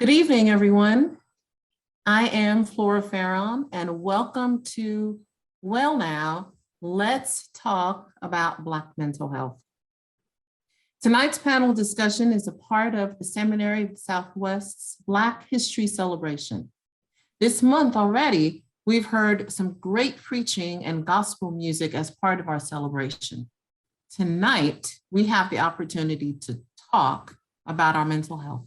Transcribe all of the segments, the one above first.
Good evening, everyone. I am Flora Fearon, and welcome to Well Now, Let's Talk About Black Mental Health. Tonight's panel discussion is a part of the Seminary of the Southwest's Black History Celebration. This month already, we've heard some great preaching and gospel music as part of our celebration. Tonight, we have the opportunity to talk about our mental health.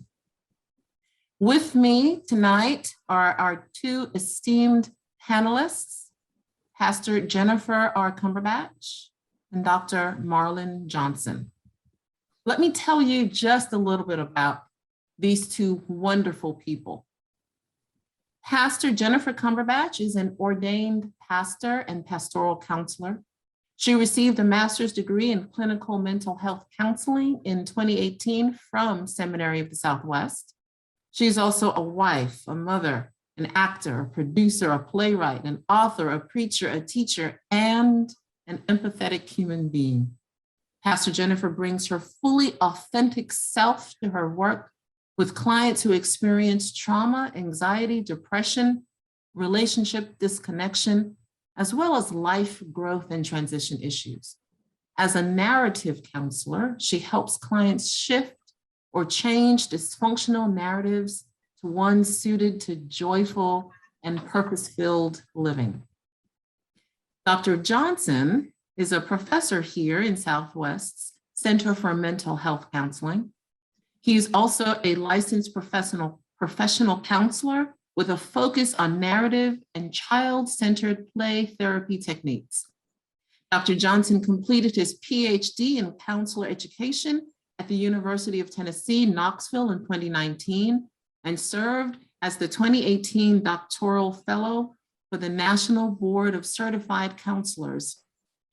With me tonight are our two esteemed panelists, Pastor Jennifer R. Cumberbatch and Dr. Marlon Johnson. Let me tell you just a little bit about these two wonderful people. Pastor Jennifer Cumberbatch is an ordained pastor and pastoral counselor. She received a master's degree in clinical mental health counseling in 2018 from Seminary of the Southwest. She's also a wife, a mother, an actor, a producer, a playwright, an author, a preacher, a teacher, and an empathetic human being. Pastor Jennifer brings her fully authentic self to her work with clients who experience trauma, anxiety, depression, relationship disconnection, as well as life growth and transition issues. As a narrative counselor, she helps clients shift or change dysfunctional narratives to ones suited to joyful and purpose-filled living. Dr. Johnson is a professor here in Southwest's Center for Mental Health Counseling. He's also a licensed professional counselor with a focus on narrative and child-centered play therapy techniques. Dr. Johnson completed his PhD in counselor education at the University of Tennessee, Knoxville in 2019, and served as the 2018 Doctoral Fellow for the National Board of Certified Counselors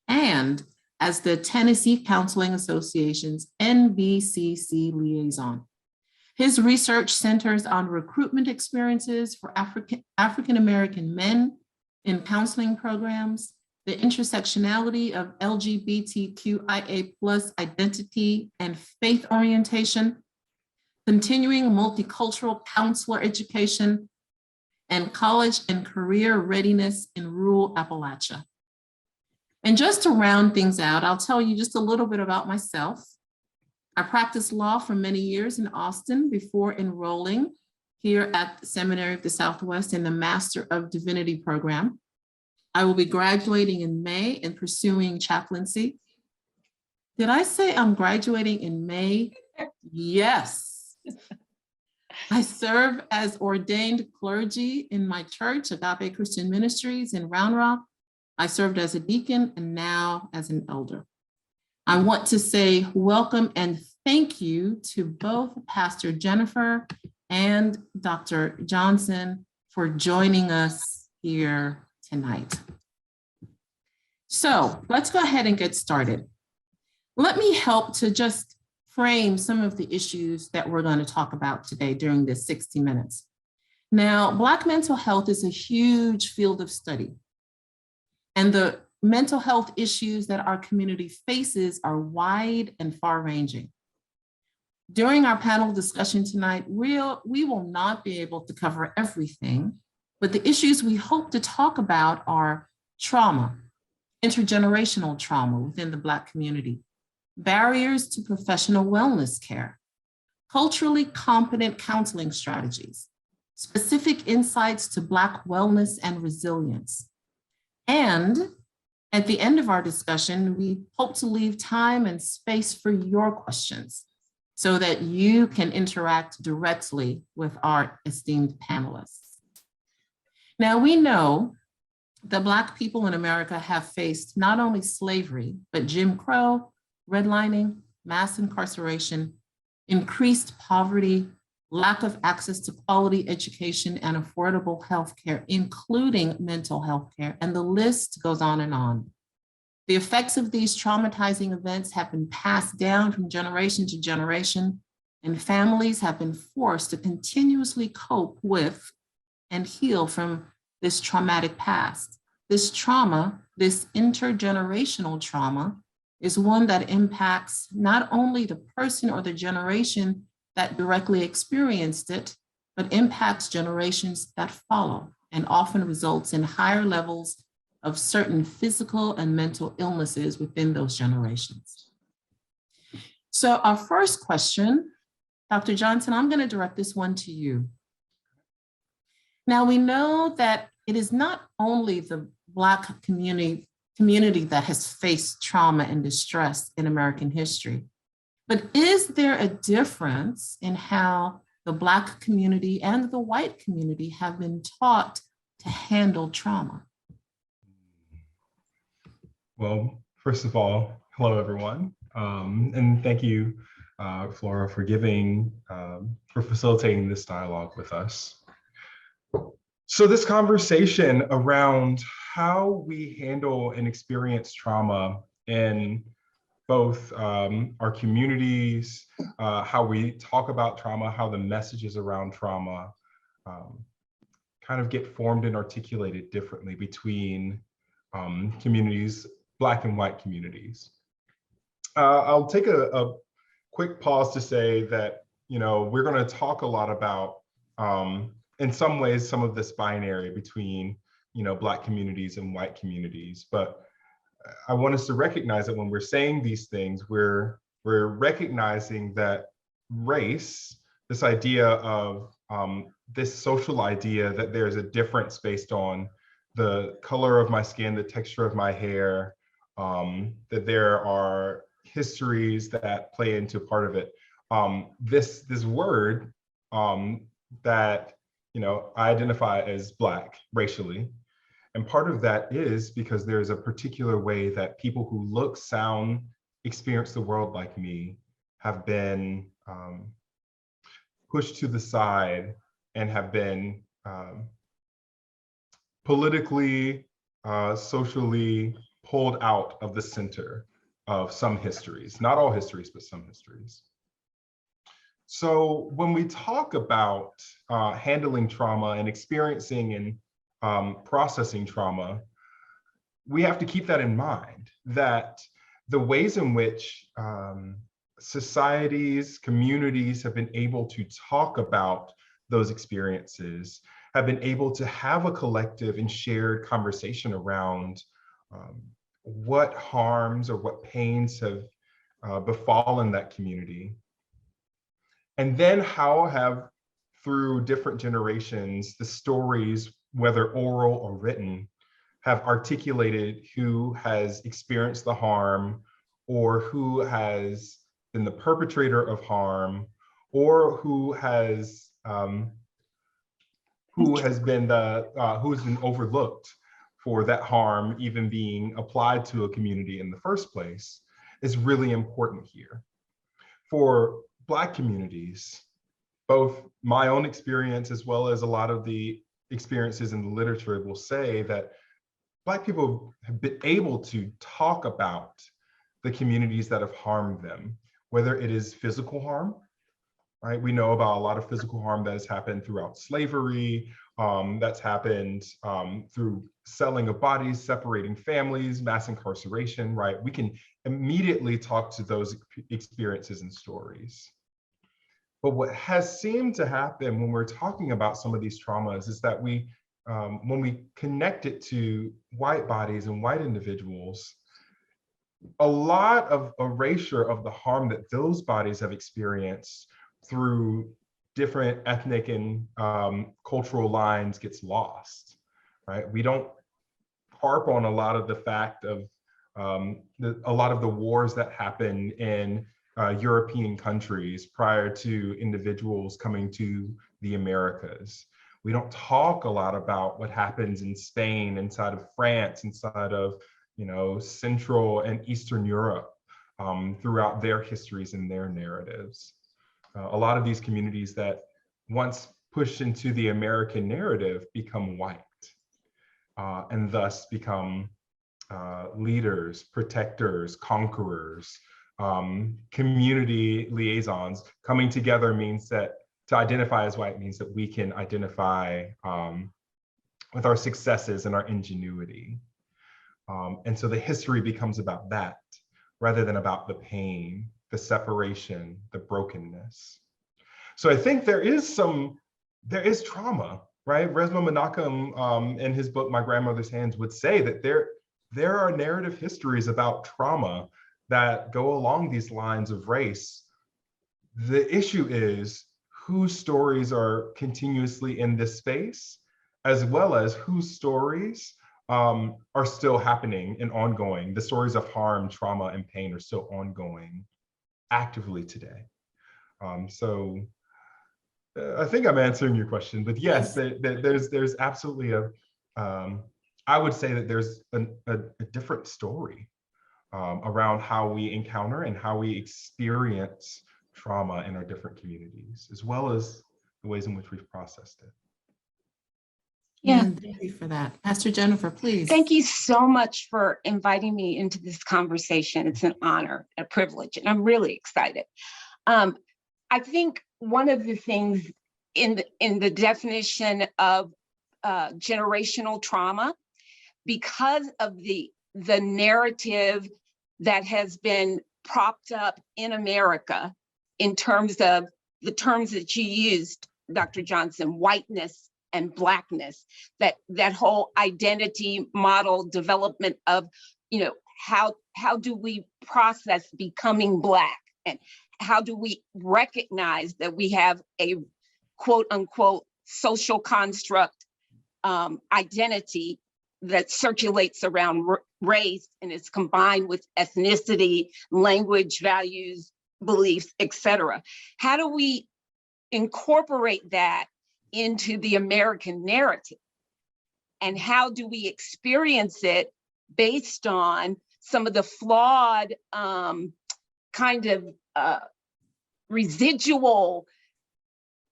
and as the Tennessee Counseling Association's NBCC liaison. His research centers on recruitment experiences for African-American men in counseling programs, the intersectionality of LGBTQIA+ identity and faith orientation, continuing multicultural counselor education, and college and career readiness in rural Appalachia. And just to round things out, I'll tell you just a little bit about myself. I practiced law for many years in Austin before enrolling here at the Seminary of the Southwest in the Master of Divinity program. I will be graduating in May and pursuing chaplaincy. Did I say I'm graduating in May? Yes. I serve as ordained clergy in my church, Agape Christian Ministries in Round Rock. I served as a deacon and now as an elder. I want to say welcome and thank you to both Pastor Jennifer and Dr. Johnson for joining us here tonight. So let's go ahead and get started. Let me help to just frame some of the issues that we're going to talk about today during this 60 minutes. Now, Black mental health is a huge field of study, and the mental health issues that our community faces are wide and far-ranging. During our panel discussion tonight, we will not be able to cover everything, but the issues we hope to talk about are trauma, intergenerational trauma within the Black community, barriers to professional wellness care, culturally competent counseling strategies, specific insights to Black wellness and resilience. And at the end of our discussion, we hope to leave time and space for your questions so that you can interact directly with our esteemed panelists. Now, we know that Black people in America have faced not only slavery, but Jim Crow, redlining, mass incarceration, increased poverty, lack of access to quality education and affordable healthcare, including mental health care, and the list goes on and on. The effects of these traumatizing events have been passed down from generation to generation, and families have been forced to continuously cope with and heal from this traumatic past. This trauma, this intergenerational trauma, is one that impacts not only the person or the generation that directly experienced it, but impacts generations that follow and often results in higher levels of certain physical and mental illnesses within those generations. So our first question, Dr. Johnson, I'm going to direct this one to you. Now, we know that it is not only the Black community that has faced trauma and distress in American history, but is there a difference in how the Black community and the white community have been taught to handle trauma? Well, first of all, hello, everyone. And thank you, Flora, for facilitating this dialogue with us. So this conversation around how we handle and experience trauma in both our communities, how we talk about trauma, how the messages around trauma kind of get formed and articulated differently between communities, Black and white communities. I'll take a quick pause to say that, we're going to talk a lot about, in some ways, some of this binary between, Black communities and white communities. But I want us to recognize that when we're saying these things, we're recognizing that race, this idea of this social idea that there's a difference based on the color of my skin, the texture of my hair, that there are histories that play into part of it. This word that I identify as Black racially, and part of that is because there's a particular way that people who look, sound, experience the world like me have been pushed to the side and have been politically, socially pulled out of the center of some histories, not all histories, but some histories. So when we talk about handling trauma and experiencing and processing trauma, we have to keep that in mind, that the ways in which societies, communities have been able to talk about those experiences, have been able to have a collective and shared conversation around what harms or what pains have befallen that community. And then how have, through different generations, the stories, whether oral or written, have articulated who has experienced the harm or who has been the perpetrator of harm or who has been overlooked for that harm even being applied to a community in the first place, is really important here. For Black communities, both my own experience as well as a lot of the experiences in the literature will say that Black people have been able to talk about the communities that have harmed them, whether it is physical harm, right? We know about a lot of physical harm that has happened throughout slavery, that's happened through selling of bodies, separating families, mass incarceration, right? We can immediately talk to those experiences and stories. But what has seemed to happen when we're talking about some of these traumas is that when we connect it to white bodies and white individuals, a lot of erasure of the harm that those bodies have experienced through different ethnic and cultural lines gets lost, right? We don't harp on a lot of the fact of a lot of the wars that happen in European countries prior to individuals coming to the Americas. We don't talk a lot about what happens in Spain, inside of France, inside of Central and Eastern Europe throughout their histories and their narratives. A lot of these communities that once pushed into the American narrative become white and thus become leaders, protectors, conquerors, community liaisons. Coming together means that to identify as white means that we can identify with our successes and our ingenuity. And so the history becomes about that rather than about the pain, the separation, the brokenness. So I think there is some there is trauma, right? Resmaa Menakem, in his book, My Grandmother's Hands, would say that there are narrative histories about trauma that go along these lines of race. The issue is whose stories are continuously in this space, as well as whose stories are still happening and ongoing. The stories of harm, trauma, and pain are still ongoing actively today. So I think I'm answering your question, but yes, there's absolutely I would say that there's a different story around how we encounter and how we experience trauma in our different communities, as well as the ways in which we've processed it. Yeah. Thank you for that. Pastor Jennifer, please. Thank you so much for inviting me into this conversation. It's an honor, a privilege, and I'm really excited. I think one of the things in the definition of generational trauma, because of the narrative that has been propped up in America in terms of the terms that you used, Dr. Johnson, whiteness and Blackness, that whole identity model development of, how do we process becoming Black, and how do we recognize that we have a quote unquote social construct identity that circulates around race and is combined with ethnicity, language, values, beliefs, etc. How do we incorporate that into the American narrative? And how do we experience it based on some of the flawed kind of residual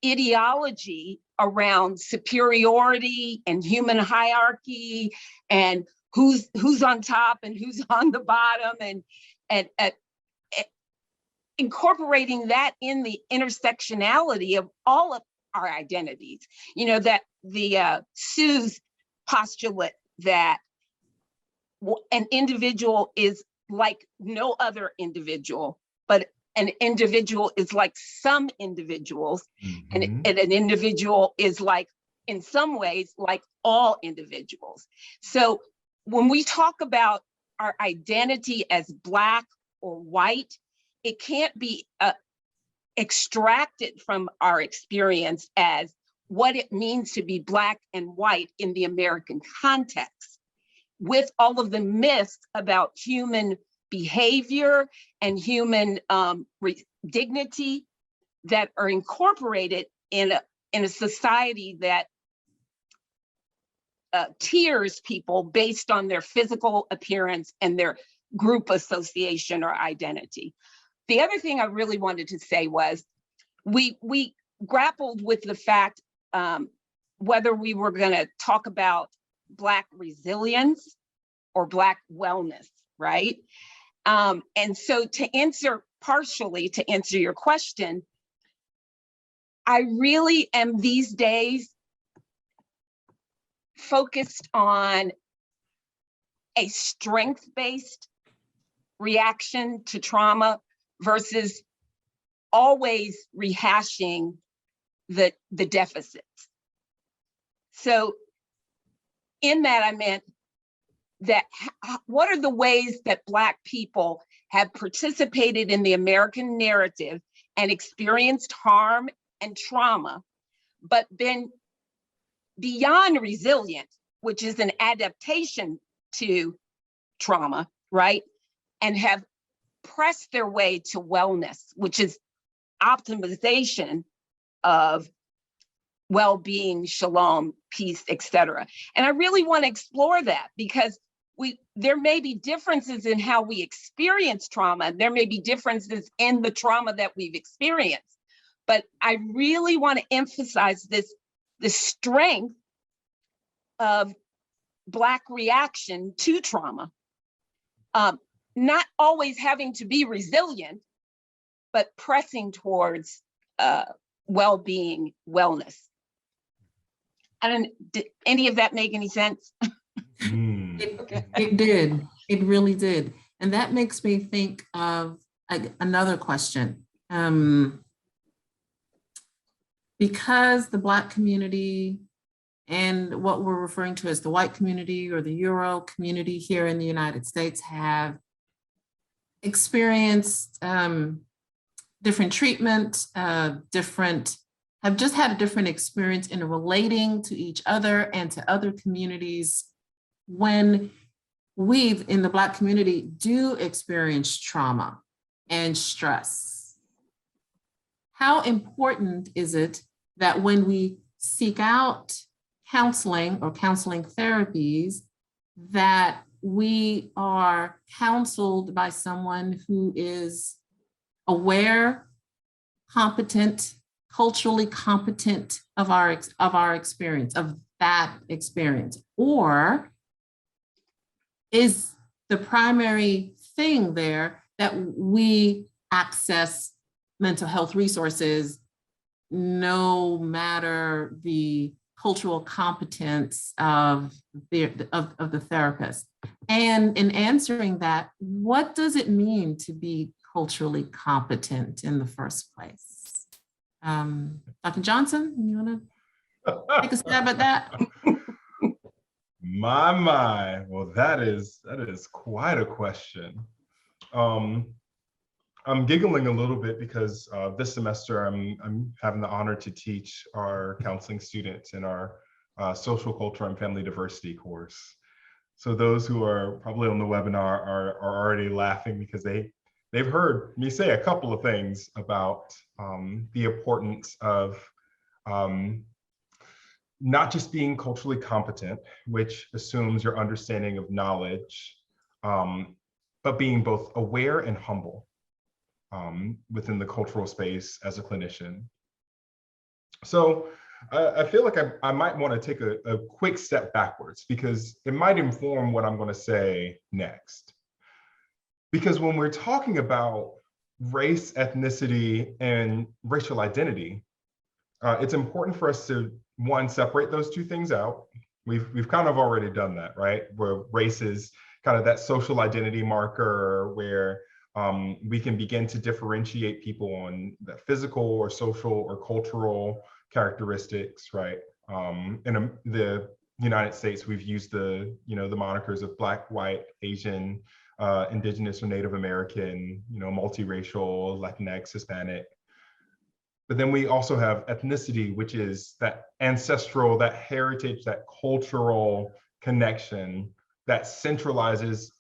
ideology around superiority and human hierarchy and who's on top and who's on the bottom, and incorporating that in the intersectionality of all of our identities. That the Sue's postulate that an individual is like no other individual, but an individual is like some individuals, and an individual is like, in some ways, like all individuals. So when we talk about our identity as Black or white, it can't be extracted from our experience as what it means to be Black and white in the American context, with all of the myths about human behavior and human dignity that are incorporated in a society that tiers people based on their physical appearance and their group association or identity. The other thing I really wanted to say was we grappled with the fact whether we were going to talk about Black resilience or Black wellness, right? And so partially to answer your question, I really am these days focused on a strength-based reaction to trauma versus always rehashing the deficits. So in that, I meant that what are the ways that Black people have participated in the American narrative and experienced harm and trauma, but been beyond resilient, which is an adaptation to trauma, right? And have pressed their way to wellness, which is optimization of well-being, shalom, peace, etc. And I really want to explore that, because there may be differences in how we experience trauma. There may be differences in the trauma that we've experienced, but I really want to emphasize the strength of Black reaction to trauma. Not always having to be resilient, but pressing towards well-being, wellness. Did any of that make any sense? It did. It really did. And that makes me think of another question. because the Black community and what we're referring to as the white community or the Euro community here in the United States have experienced different treatment, have just had a different experience in relating to each other and to other communities. When we in the Black community do experience trauma and stress, how important is it that when we seek out counseling or counseling therapies, that we are counseled by someone who is aware, competent, culturally competent of our experience, of that experience? Or is the primary thing there that we access mental health resources no matter the cultural competence of the therapist? And in answering that, what does it mean to be culturally competent in the first place? Dr. Johnson, you want to take a stab at that? My. Well, that is quite a question. I'm giggling a little bit because this semester I'm having the honor to teach our counseling students in our social culture and family diversity course. So those who are probably on the webinar are already laughing because they've heard me say a couple of things about the importance of not just being culturally competent, which assumes your understanding of knowledge, but being both aware and humble within the cultural space as a clinician. So I feel like I might want to take a quick step backwards because it might inform what I'm going to say next. Because when we're talking about race, ethnicity, and racial identity, it's important for us to, one, separate those two things out. We've kind of already done that, right? Where race is kind of that social identity marker where we can begin to differentiate people on the physical or social or cultural characteristics, right? In the United States, we've used the monikers of Black, white, Asian, Indigenous or Native American, multiracial, Latinx, Hispanic. But then we also have ethnicity, which is that ancestral, that heritage, that cultural connection that centralizes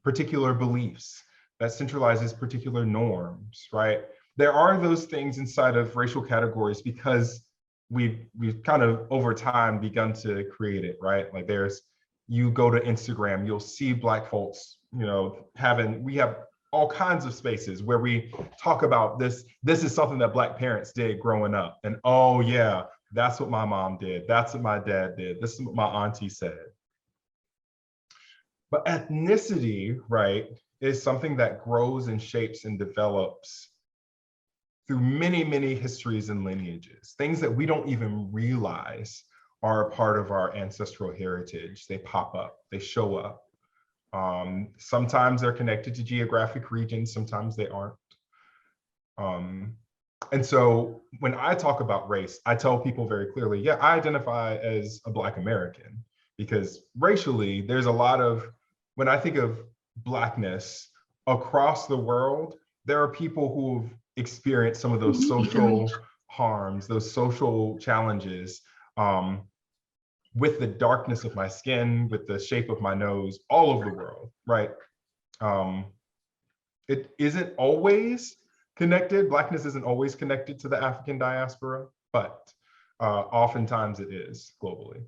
particular beliefs, that centralizes particular norms, right? There are those things inside of racial categories because we've kind of over time begun to create it, right? Like you go to Instagram, you'll see Black folks, we have all kinds of spaces where we talk about this is something that Black parents did growing up. And oh yeah, that's what my mom did. That's what my dad did. This is what my auntie said. But ethnicity, right, is something that grows and shapes and develops through many, many histories and lineages, things that we don't even realize are a part of our ancestral heritage. They pop up, they show up. Sometimes they're connected to geographic regions, sometimes they aren't. And so when I talk about race, I tell people very clearly, yeah, I identify as a Black American because racially, there's a lot of, when I think of Blackness across the world, there are people who've experienced some of those social harms, those social challenges, with the darkness of my skin, with the shape of my nose, all over the world, right? It isn't always connected. Blackness isn't always connected to the African diaspora, but oftentimes it is globally.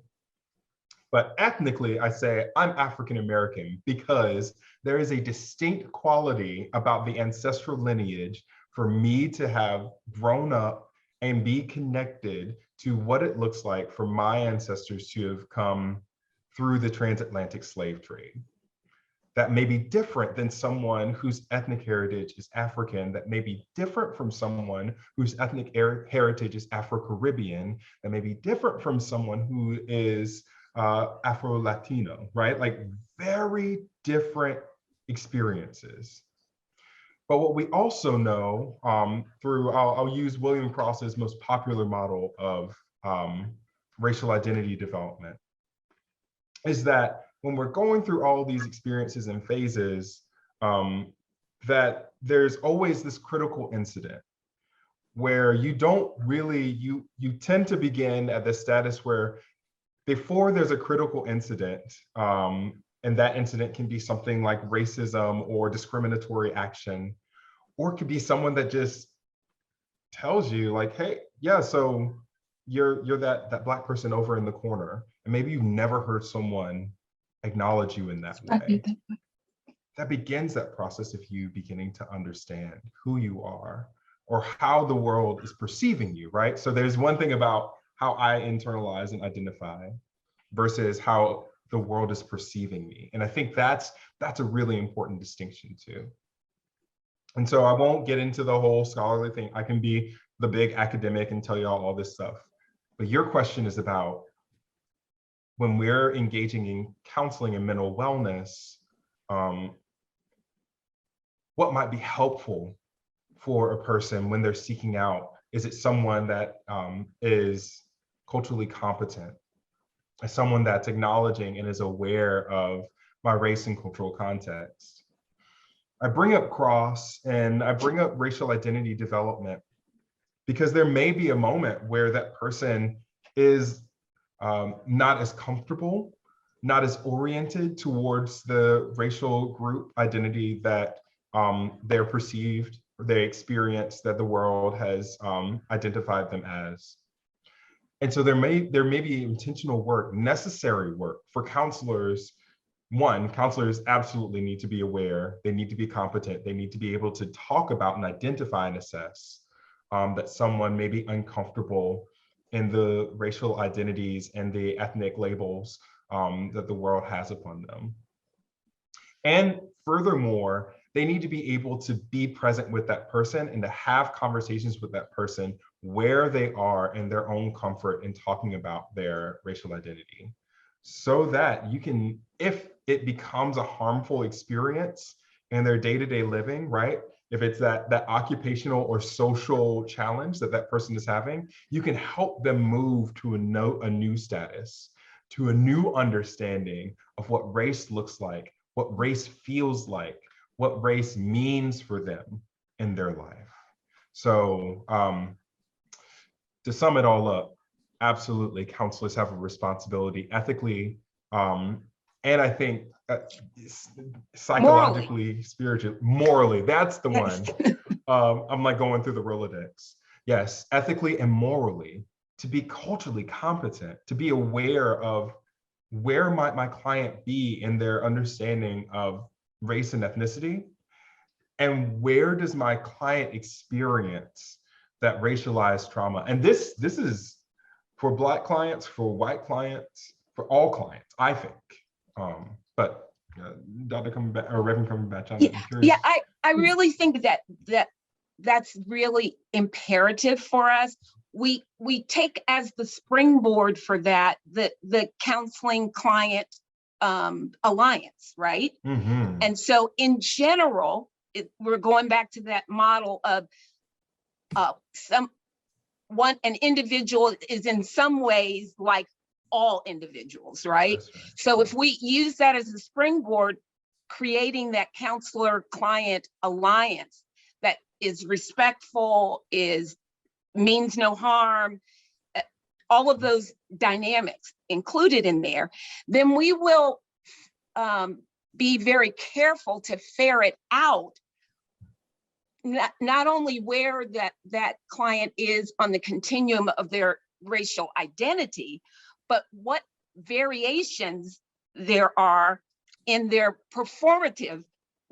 But ethnically, I say I'm African American because there is a distinct quality about the ancestral lineage for me to have grown up and be connected to what it looks like for my ancestors to have come through the transatlantic slave trade. That may be different than someone whose ethnic heritage is African, that may be different from someone whose ethnic heritage is Afro-Caribbean, that may be different from someone who is Afro-Latino, right? Like very different experiences. But what we also know through, I'll use William Cross's most popular model of racial identity development, is that when we're going through all these experiences and phases, that there's always this critical incident where you don't really, you tend to begin at the status where before there's a critical incident, and that incident can be something like racism or discriminatory action, or it could be someone that just tells you like, hey, yeah, so you're that Black person over in the corner, and maybe you've never heard someone acknowledge you in that way. That begins that process of you beginning to understand who you are or how the world is perceiving you, right? So there's one thing about how I internalize and identify versus how the world is perceiving me. And I think that's a really important distinction too. And so I won't get into the whole scholarly thing. I can be the big academic and tell y'all all this stuff. But your question is about when we're engaging in counseling and mental wellness, what might be helpful for a person when they're seeking out? Is it someone that is culturally competent? As someone that's acknowledging and is aware of my race and cultural context? I bring up Cross and I bring up racial identity development because there may be a moment where that person is not as comfortable, not as oriented towards the racial group identity that they're perceived, or they experience, that the world has identified them as. And so there may be intentional work, necessary work for counselors. One, counselors absolutely need to be aware, they need to be competent, they need to be able to talk about and identify and assess that someone may be uncomfortable in the racial identities and the ethnic labels that the world has upon them. And furthermore, they need to be able to be present with that person and to have conversations with that person where they are in their own comfort in talking about their racial identity, so that you can, if it becomes a harmful experience in their day-to-day living, right? If it's that occupational or social challenge that person is having, you can help them move to a new status, to a new understanding of what race looks like, what race feels like, what race means for them in their life. So to sum it all up, absolutely, counselors have a responsibility ethically, and I think psychologically, spiritually, morally, that's the one. I'm like going through the Rolodex. Yes, ethically and morally, to be culturally competent, to be aware of where might my client be in their understanding of race and ethnicity, and where does my client experience that racialized trauma. And this is for Black clients, for white clients, for all clients, I think. But Dr. Cumberbatch or Reverend Cumberbatch, I'm curious. Yeah, I really think that's really imperative for us. We take as the springboard for that the counseling client alliance, right? Mm-hmm. And so in general, we're going back to that model of an individual is in some ways like all individuals, right? So if we use that as a springboard, creating that counselor client alliance that is respectful, means no harm, all of those dynamics included in there, then we will be very careful to ferret out not only where that client is on the continuum of their racial identity, but what variations there are in their performative,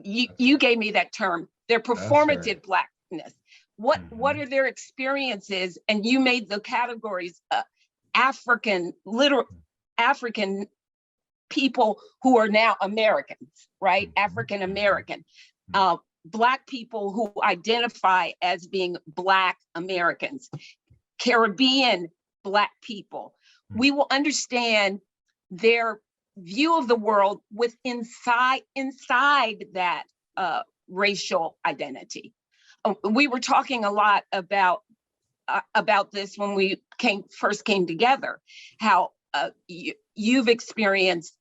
you gave me that term, their performative Blackness. What are their experiences? And you made the categories African people who are now Americans, right? African American. Black people who identify as being Black Americans, Caribbean Black people. We will understand their view of the world inside that racial identity. We were talking a lot about this when we first came together, how you've experienced,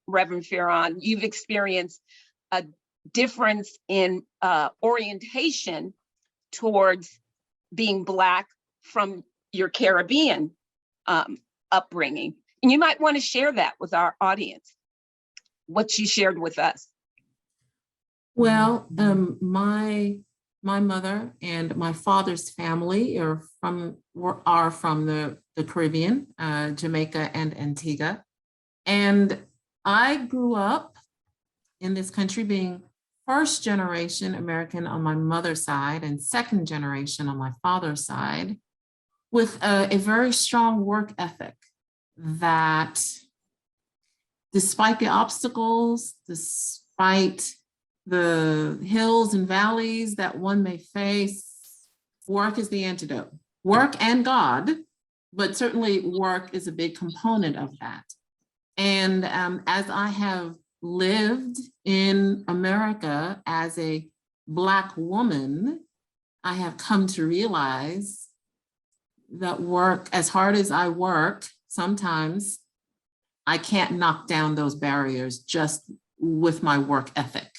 Reverend Fearon, you've experienced a difference in orientation towards being Black from your Caribbean upbringing. And you might want to share that with our audience, what you shared with us. Well, my mother and my father's family are from the Caribbean, Jamaica and Antigua. And I grew up in this country being first generation American on my mother's side and second generation on my father's side, with a very strong work ethic that despite the obstacles, despite the hills and valleys that one may face, work is the antidote. Work and God, but certainly work is a big component of that. And as I have lived in America as a Black woman, I have come to realize that work, as hard as I work, sometimes I can't knock down those barriers just with my work ethic.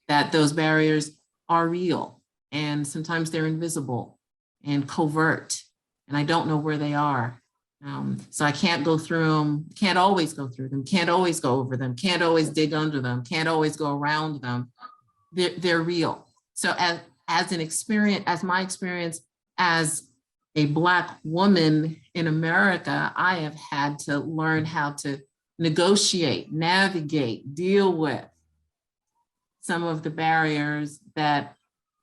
That those barriers are real and sometimes they're invisible and covert, and I don't know where they are. So I can't go through them, can't always go through them, can't always go over them, can't always dig under them, can't always go around them. They're real. So as my experience as a Black woman in America, I have had to learn how to negotiate, navigate, deal with some of the barriers that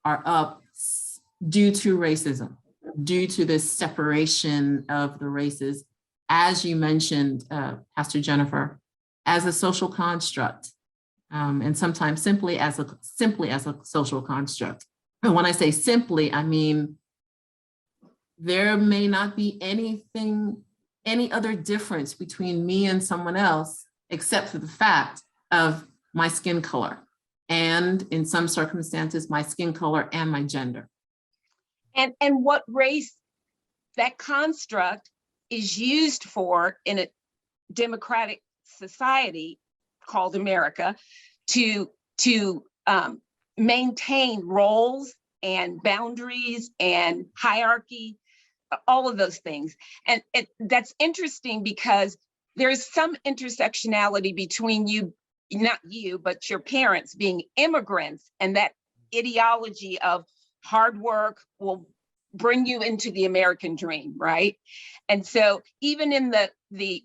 are up due to racism, due to this separation of the races, as you mentioned, Pastor Jennifer, as a social construct, and sometimes simply as a social construct. And when I say simply, I mean there may not be any other difference between me and someone else, except for the fact of my skin color. And in some circumstances, my skin color and my gender. And what race that construct is used for in a democratic society called America to maintain roles and boundaries and hierarchy, all of those things. And that's interesting because there's some intersectionality between you, not you, but your parents being immigrants, and that ideology of hard work will bring you into the American dream, right? And so even in the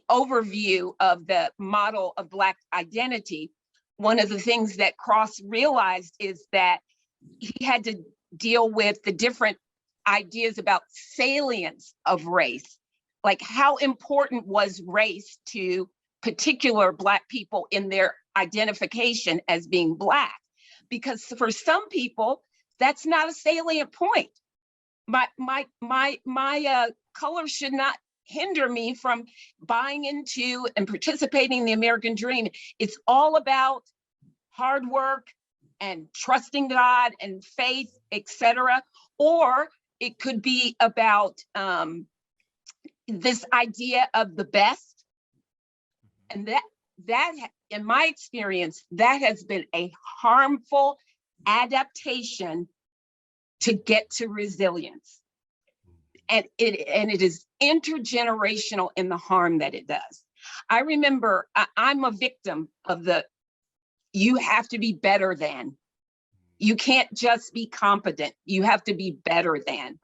overview of the model of Black identity, one of the things that Cross realized is that he had to deal with the different ideas about salience of race, like how important was race to particular Black people in their identification as being Black, because for some people that's not a salient point. My color should not hinder me from buying into and participating in the American dream. It's all about hard work and trusting God and faith, etc. Or it could be about this idea of the best. And that, in my experience, that has been a harmful adaptation to get to resilience. And it is intergenerational in the harm that it does. I remember I'm a victim of you have to be better than. You can't just be competent, you have to be better than.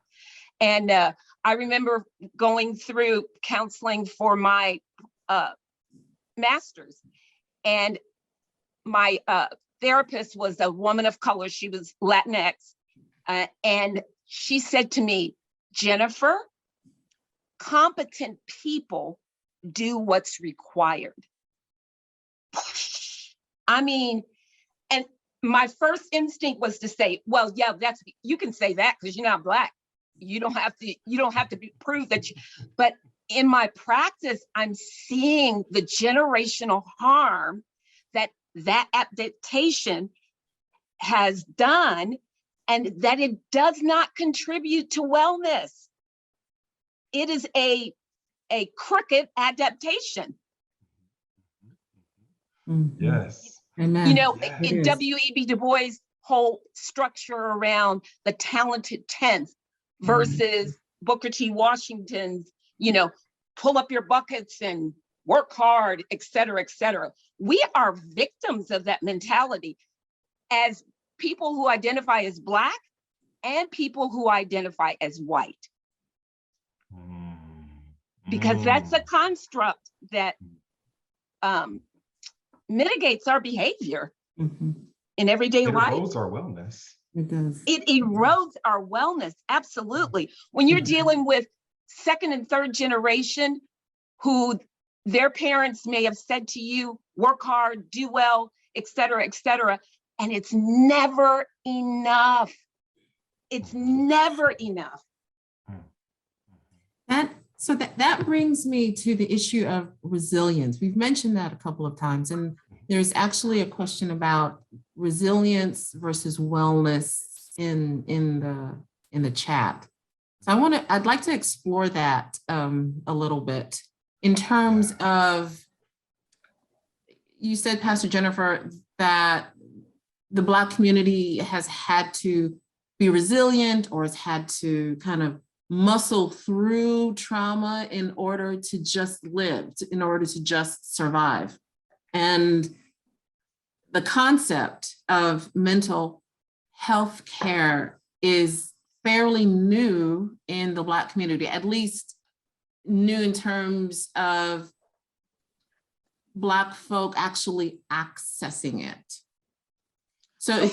And I remember going through counseling for my master's, and my therapist was a woman of color. She was Latinx, and she said to me, Jennifer, competent people do what's required. I mean, and my first instinct was to say, well, yeah, you can say that because you're not Black. You don't have to prove that but in my practice, I'm seeing the generational harm that that adaptation has done, and that it does not contribute to wellness. It is a crooked adaptation. Mhm. Yes. Amen. You know, Yes. It in is. W.E.B. Du Bois' whole structure around the talented 10th versus Booker T. Washington's, you know, pull up your buckets and work hard, et cetera, et cetera. We are victims of that mentality as people who identify as Black and people who identify as white, because that's a construct that mitigates our behavior Mhm. in everyday It life. erodes our wellness. It does. It erodes our wellness, absolutely. When you're dealing with second and third generation who their parents may have said to you, work hard, do well, et cetera, and it's never enough. It's never enough. That brings me to the issue of resilience. We've mentioned that a couple of times, and there's actually a question about resilience versus wellness in the chat. So I'd like to explore that a little bit in terms of, you said, Pastor Jennifer, that the Black community has had to be resilient or has had to kind of muscle through trauma in order to just live, in order to just survive. And the concept of mental health care is fairly new in the Black community, at least new in terms of Black folk actually accessing it. So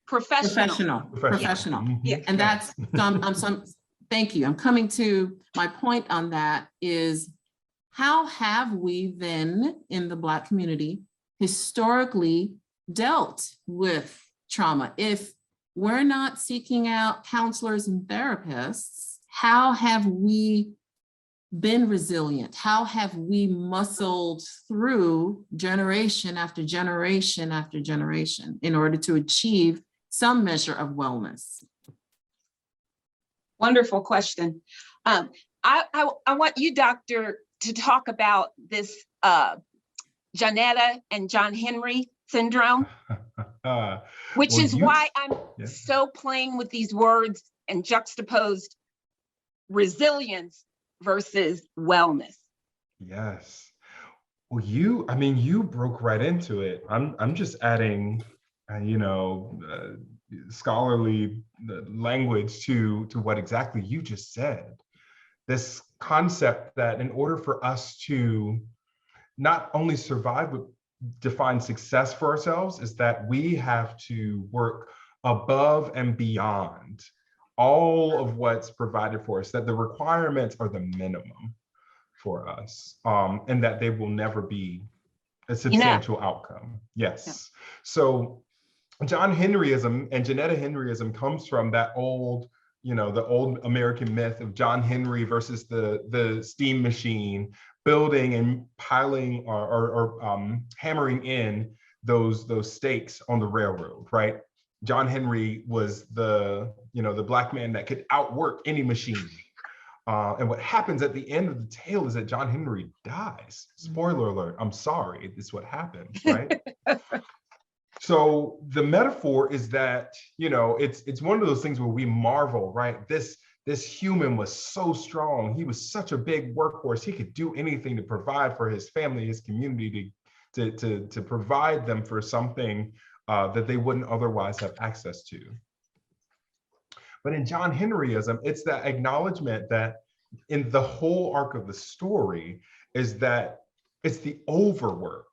Professional. Yeah. And that's, thank you. I'm coming to my point on that is, how have we then in the Black community historically dealt with trauma? If we're not seeking out counselors and therapists, how have we been resilient? How have we muscled through generation after generation after generation in order to achieve some measure of wellness? Wonderful question. I want you, Doctor, to talk about this Janetta and John Henry syndrome, which is why I'm so playing with these words and juxtaposed resilience versus wellness. Yes. Well, you broke right into it. I'm just adding, scholarly language to what exactly you just said. This concept that in order for us to not only survive, but define success for ourselves, is that we have to work above and beyond all of what's provided for us, that the requirements are the minimum for us, and that they will never be a substantial outcome. Yes. Yeah. So John Henryism and Janetta Henryism comes from that old, the old American myth of John Henry versus the steam machine, building and piling or hammering in those stakes on the railroad, right? John Henry was the Black man that could outwork any machine. And what happens at the end of the tale is that John Henry dies. Spoiler alert, I'm sorry, this is what happens, right? So the metaphor is that, it's one of those things where we marvel, right? This human was so strong. He was such a big workhorse. He could do anything to provide for his family, his community, to provide them for something that they wouldn't otherwise have access to. But in John Henryism, it's that acknowledgement that in the whole arc of the story is that it's the overwork,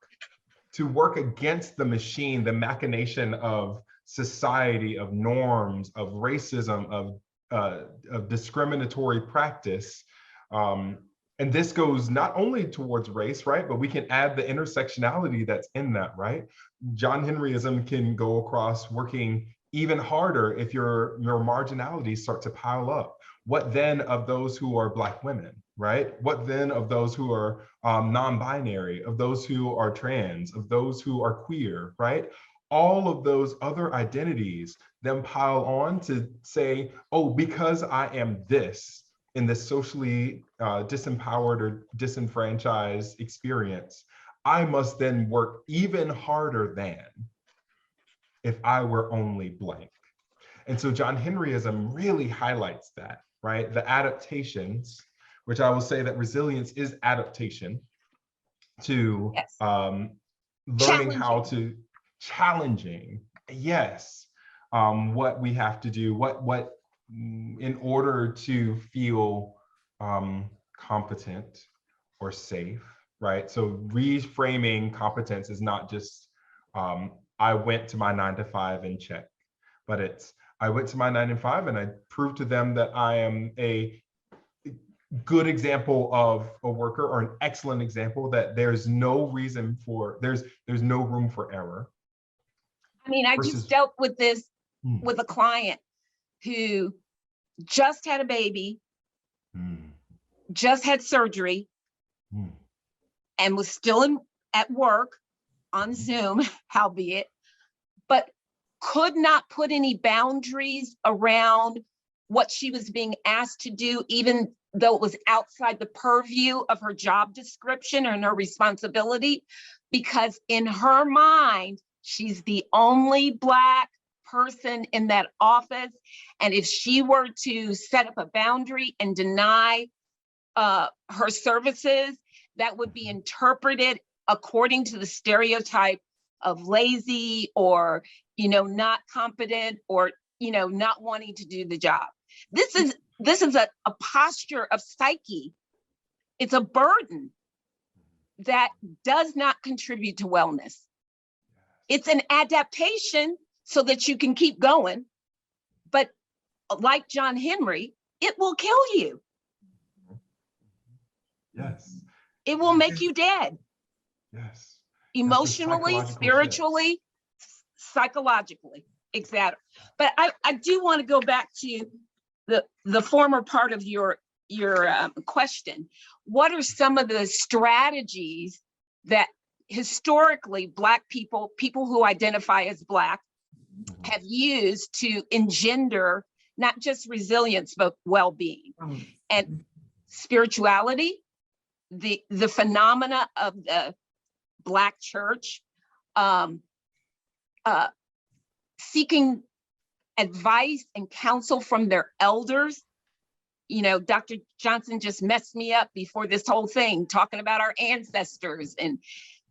to work against the machine, the machination of society, of norms, of racism, of discriminatory practice. And this goes not only towards race, right? But we can add the intersectionality that's in that, right? John Henryism can go across working even harder if your marginalities start to pile up. What then of those who are Black women, right? What then of those who are non-binary, of those who are trans, of those who are queer, right? All of those other identities then pile on to say, oh, because I am this in this socially disempowered or disenfranchised experience, I must then work even harder than if I were only blank. And so John Henryism really highlights that, right? The adaptations, which I will say that resilience is adaptation to Yes. learning how to, challenging, yes, what we have to do, what in order to feel competent or safe, right? So reframing competence is not just, I went to my 9 to 5 and check, but it's, I went to my 9 to 5 and I proved to them that I am a good example of a worker, or an excellent example, that there's no reason for, there's no room for error. I mean, I just dealt with this with a client who just had a baby, just had surgery, and was still at work on Zoom, howbeit, but could not put any boundaries around what she was being asked to do, even though it was outside the purview of her job description and her responsibility, because in her mind, she's the only Black person in that office. And if she were to set up a boundary and deny her services, that would be interpreted according to the stereotype of lazy, or, not competent, or, not wanting to do the job. This is a posture of psyche. It's a burden that does not contribute to wellness. It's an adaptation so that you can keep going. But like John Henry, it will kill you. Yes. It will make you dead. Yes. Emotionally, spiritually, psychologically, exactly. But I do want to go back to the former part of your question. What are some of the strategies that historically Black people who identify as Black, have used to engender not just resilience, but well-being and spirituality, the phenomena of the Black church, seeking advice and counsel from their elders. Dr. Johnson just messed me up before this whole thing, talking about our ancestors,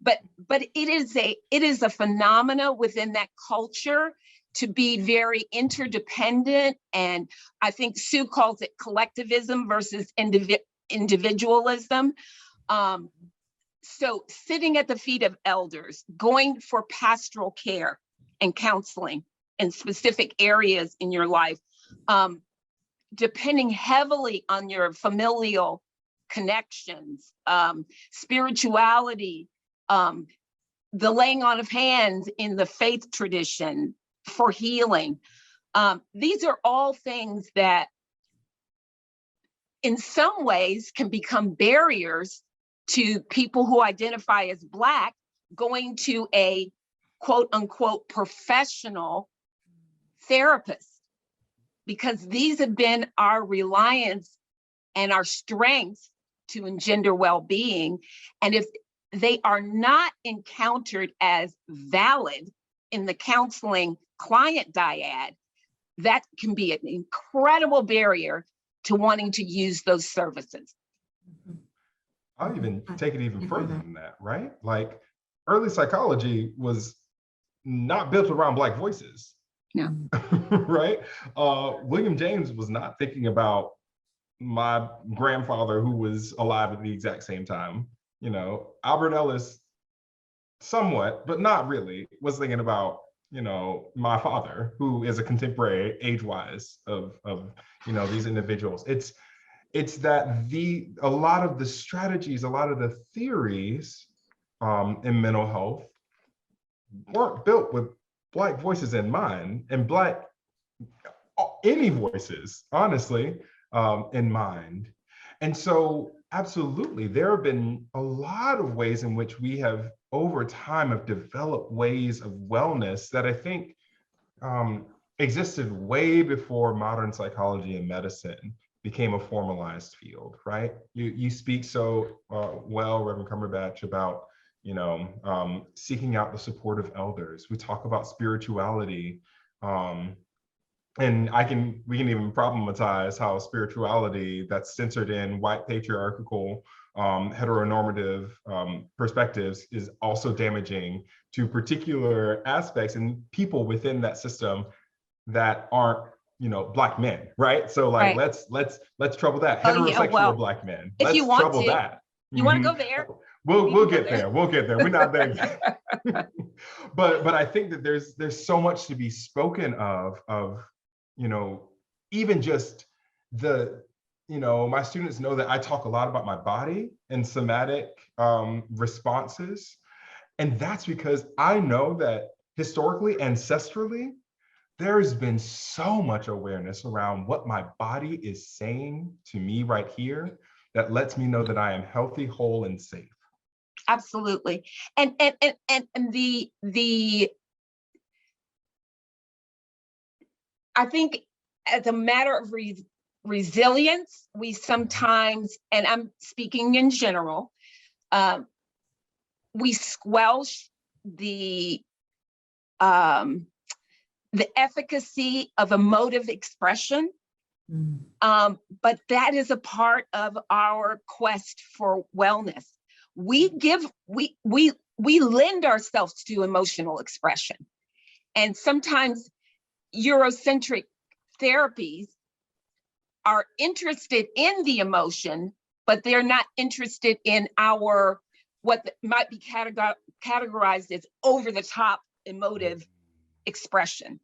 but it is a phenomena within that culture to be very interdependent. And I think Sue calls it collectivism versus individualism. So sitting at the feet of elders, going for pastoral care and counseling in specific areas in your life, depending heavily on your familial connections, spirituality, the laying on of hands in the faith tradition for healing. These are all things that in some ways can become barriers to people who identify as Black going to a quote unquote professional therapist, because these have been our reliance and our strengths to engender well-being. And if they are not encountered as valid in the counseling client dyad, that can be an incredible barrier to wanting to use those services. I'll even take it even further than that, right? Like, early psychology was not built around Black voices. No. Right? William James was not thinking about my grandfather who was alive at the exact same time. Albert Ellis, somewhat, but not really, was thinking about, my father, who is a contemporary age-wise of these individuals. It's that a lot of the strategies, a lot of the theories in mental health weren't built with Black voices in mind, and any voices, honestly, in mind. And so absolutely, there have been a lot of ways in which we have over time have developed ways of wellness that I think existed way before modern psychology and medicine became a formalized field, right? You speak so well, Reverend Cumberbatch, about seeking out the support of elders. We talk about spirituality, and we can even problematize how spirituality that's centered in white patriarchal heteronormative perspectives is also damaging to particular aspects and people within that system that aren't Black men, right? So like Right. let's trouble that. Oh, yeah, Heterosexual well, Black men, if let's you want trouble to, that. you want to Mhm. go there? We'll can get go there. there. We'll get there. We're not there yet. but I think that there's so much to be spoken of even just my students know that I talk a lot about my body and somatic responses. And that's because I know that historically, ancestrally, there's been so much awareness around what my body is saying to me right here that lets me know that I am healthy, whole, and safe. Absolutely. And the I think as a matter of resilience, we sometimes, and I'm speaking in general, we squelch the efficacy of emotive expression. But that is a part of our quest for wellness. We lend ourselves to emotional expression. And sometimes Eurocentric therapies are interested in the emotion, but they're not interested in what might be categorized as over the top emotive expression.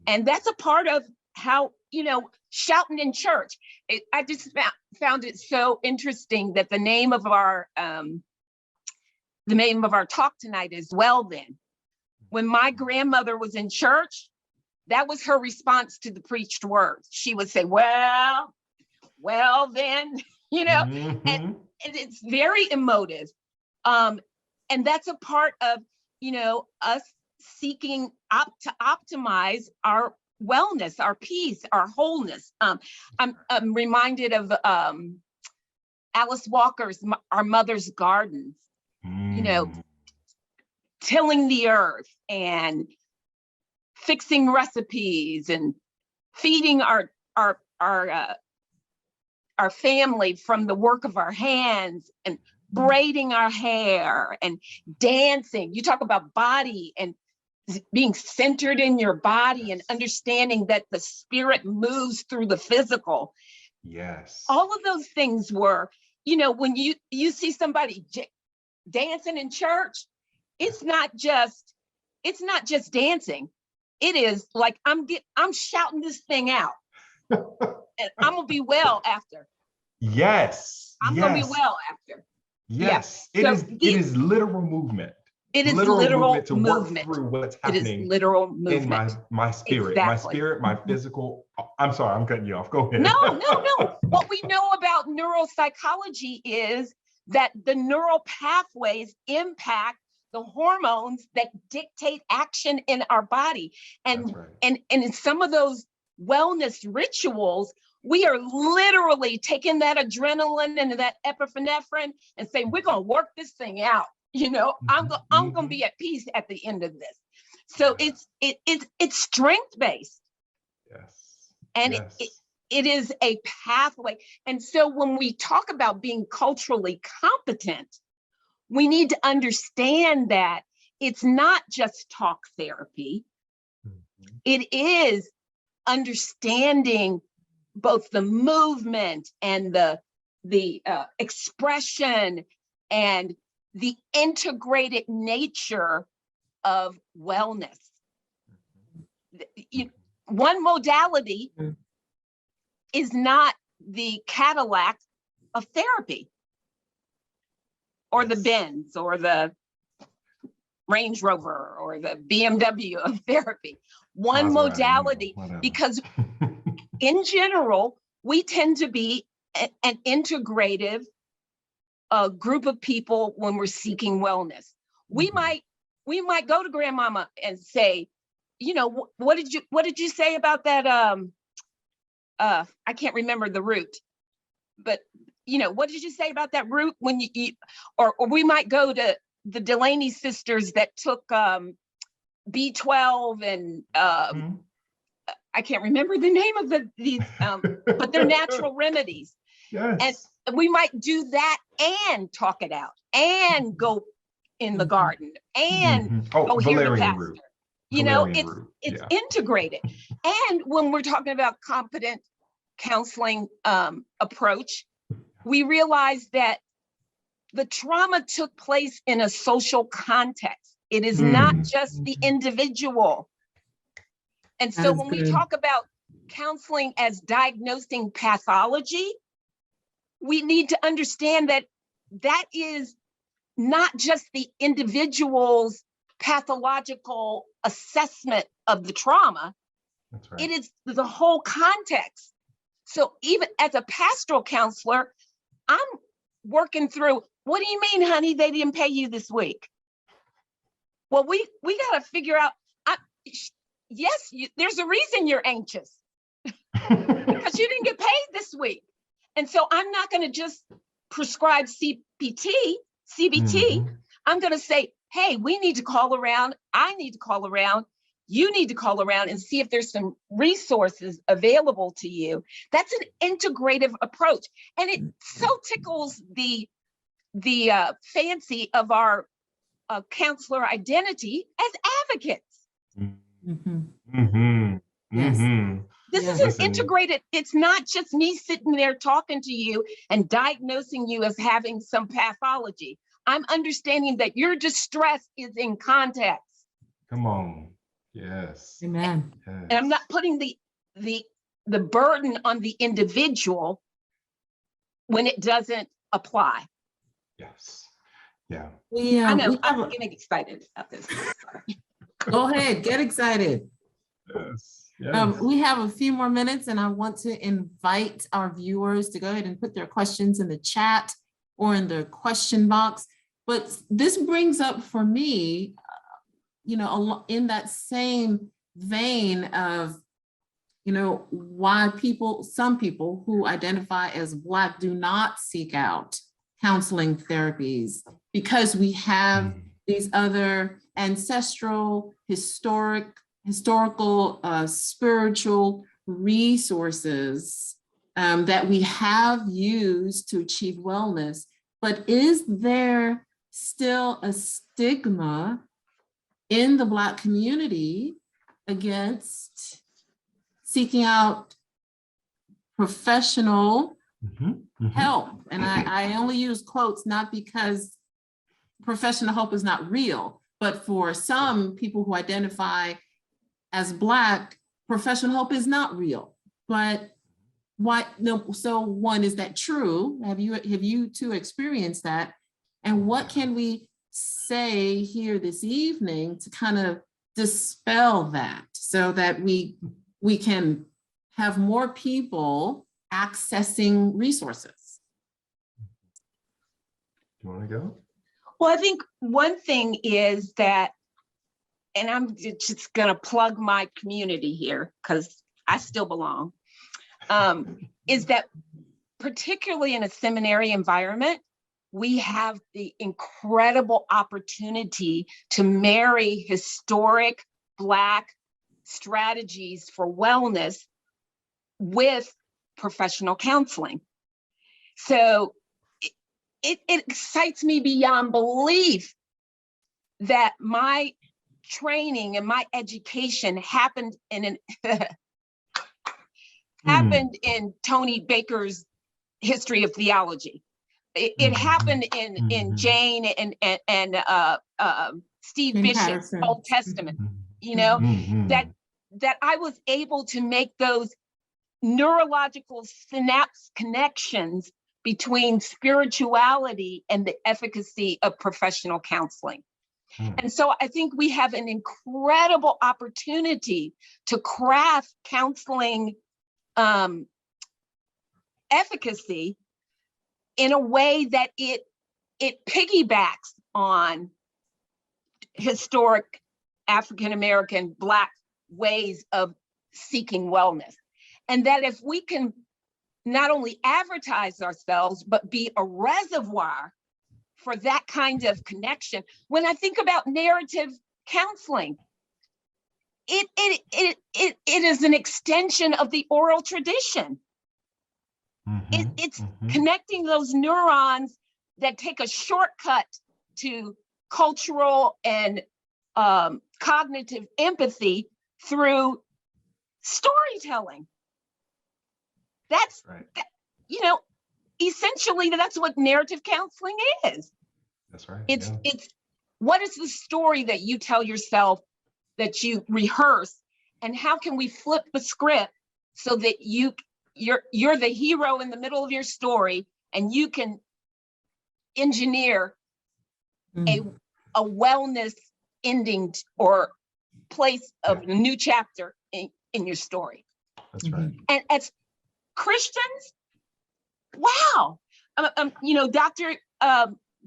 And that's a part of how, shouting in church. I just found it so interesting that the name of our talk tonight is Well Then. When my grandmother was in church, that was her response to the preached word. She would say, well then, and it's very emotive. And that's a part of, us seeking to optimize our wellness, our peace, our wholeness. I'm reminded of Alice Walker's Our Mother's Gardens, tilling the earth and fixing recipes and feeding our family from the work of our hands and braiding our hair and dancing. You talk about body and being centered in your body and understanding that the spirit moves through the physical. Yes. All of those things were, when you see somebody dancing in church, it's not just dancing. It is like I'm shouting this thing out, and I'm gonna be well after. Yes. I'm gonna be well after. Yes. Yeah. It is literal movement. It is literal movement to movement. work through what's It happening is literal movement. in my spirit, Exactly. my physical. I'm sorry, I'm cutting you off. Go ahead. No. What we know about neuropsychology is that the neural pathways impact the hormones that dictate action in our body. And, That's right. and in some of those wellness rituals, we are literally taking that adrenaline and that epinephrine and saying, we're going to work this thing out. I'm going to be at peace at the end of this. So it's strength based. Yes. And yes. it is a pathway. And so when we talk about being culturally competent, we need to understand that it's not just talk therapy. It is understanding both the movement and the expression and the integrated nature of wellness. One modality is not the Cadillac of therapy, or the Benz, or the Range Rover, or the BMW of therapy. One modality, because in general, we tend to be an integrative group of people when we're seeking wellness. We might go to grandmama and say, you know, what did you say about that? I can't remember the root, but you know, what did you say about that root when you eat? Or we might go to the Delaney sisters that took B12 and I can't remember the name of these, but they're natural remedies. Yes. And we might do that and talk it out and go in the garden and go hear the pastor. Root. You know, Valerian it's root. integrated. And when we're talking about competent counseling approach, we realize that the trauma took place in a social context. It is not just the individual. And so when we talk about counseling as diagnosing pathology, we need to understand that that is not just the individual's pathological assessment of the trauma. That's right. It is the whole context. So even as a pastoral counselor, I'm working through, what do you mean, honey, they didn't pay you this week? Well, we got to figure out, there's a reason you're anxious because you didn't get paid this week. And so I'm not going to just prescribe CBT. I'm going to say, hey, we need to call around. I need to call around. You need to call around and see if there's some resources available to you. That's an integrative approach. And it so tickles the fancy of our counselor identity as advocates. This is an integrated, it's not just me sitting there talking to you and diagnosing you as having some pathology. I'm understanding that your distress is in context. Come on. Yes. Amen. Yes. And I'm not putting the burden on the individual when it doesn't apply. Yes. Yeah. I know, I'm getting excited about this. Go ahead, get excited. Yes. Yes. We have a few more minutes and I want to invite our viewers to go ahead and put their questions in the chat or in the question box. But this brings up for me, you know, in that same vein of, you know, why some people who identify as Black do not seek out counseling therapies, because we have these other ancestral, historical, spiritual resources that we have used to achieve wellness. But is there still a stigma in the Black community against seeking out professional help? And I only use quotes, not because professional help is not real, but for some people who identify as Black, professional help is not real. But why? No. So one, is that true? Have you two experienced that? And what can we say here this evening to kind of dispel that, so that we can have more people accessing resources? You want to go? Well, I think one thing is that, and I'm just going to plug my community here because I still belong, is that particularly in a seminary environment, we have the incredible opportunity to marry historic Black strategies for wellness with professional counseling. So it excites me beyond belief that my training and my education happened in happened in Tony Baker's History of Theology. It happened in Jane and Steve Bishop's Old Testament. You know, that I was able to make those neurological synapse connections between spirituality and the efficacy of professional counseling. And so I think we have an incredible opportunity to craft counseling efficacy in a way that it piggybacks on historic African-American Black ways of seeking wellness. And that if we can not only advertise ourselves, but be a reservoir for that kind of connection. When I think about narrative counseling, it is an extension of the oral tradition. It's connecting those neurons that take a shortcut to cultural and cognitive empathy through storytelling. That's right. Essentially that's what narrative counseling is. That's right. It's what is the story that you tell yourself, that you rehearse, and how can we flip the script so that you're the hero in the middle of your story, and you can engineer a wellness ending or place of a new chapter in your story. That's right. And as Christians, wow,